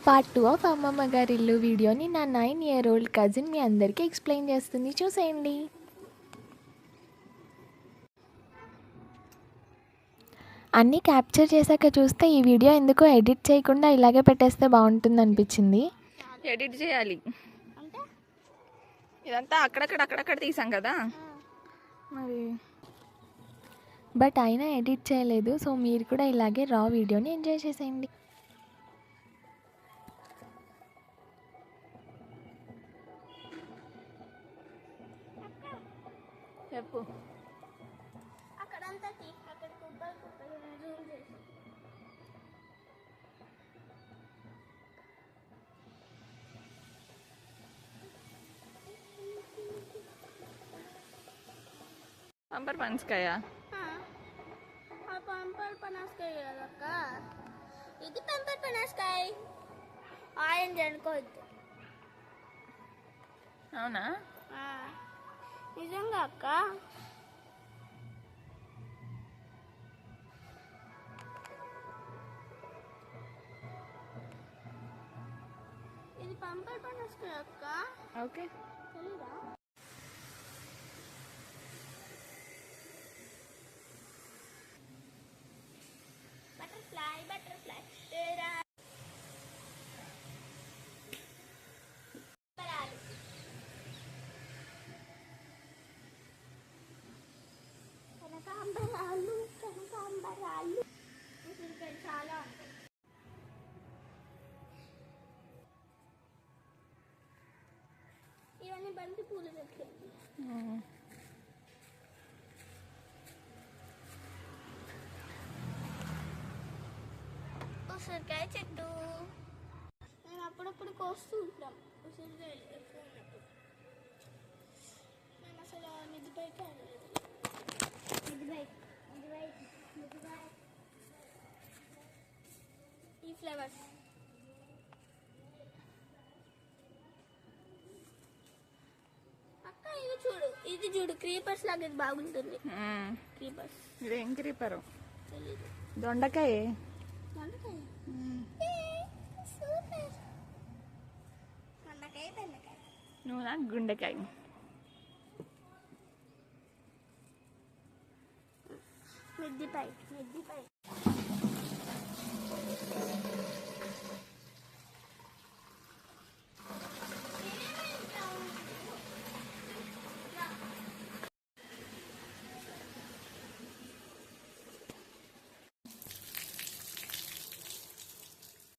Part 2 of అమ్మమ్మ గారి ఇల్లు వీడియోని నా 9-year-old కజిన్ మీ అందరికీ ఎక్స్ప్లెయిన్ చేస్తుంది, చూసేయండి. అన్నీ క్యాప్చర్ చేశాక చూస్తే ఈ వీడియో ఎందుకో ఎడిట్ చేయకుండా ఇలాగే పెట్టేస్తే బాగుంటుంది అనిపించింది. ఎడిట్ చేయాలి ఇదంతా అక్కడక్కడ తీసాం కదా మరి, బట్ అయినా ఎడిట్ చేయలేదు. సో మీరు కూడా ఇలాగే రా వీడియోని ఎంజాయ్ చేసేయండి. చెప్పు. పంపర్ పనసకాయ, పంపర్ పనసకాయ కదక్క, ఇది పంపర్ పనసకాయ. ఆరెంజ్ అనుకోవద్దు. అవునా? నిజంగా అక్క. ఇది పంపర్ పనసకాయ అక్క. ఓకే, తెలీదా? బటర్ఫ్లై బటర్ఫ్లై తేరా కనకాంబరాలు కనకాంబరాలు ఉసిరికాయలు చాలా ఉంటాయి. ఇవన్నీ బంతి పూలు చెట్లు. ఉసిరికాయ చెట్టు మేము అప్పుడప్పుడు కోస్తూ ఉంటాం. ఉసిరికాయలు ఎక్కువ ఉన్నప్పుడు మేము అసలు మిద్దిపై కాయలేదు. ఈ ఫ్లవర్స్ అక్క, ఇది చూడు, ఇది చూడు, క్రీపర్స్ లాగా ఇది బాగుంటుంది. క్రీపర్స్. ఇదేం క్రీపరు? తెలీదు. దొండకాయ. దొండకాయ. దొండకాయ బెండకాయ. నువ్వు నా గుండెకాయ. మిద్దిపై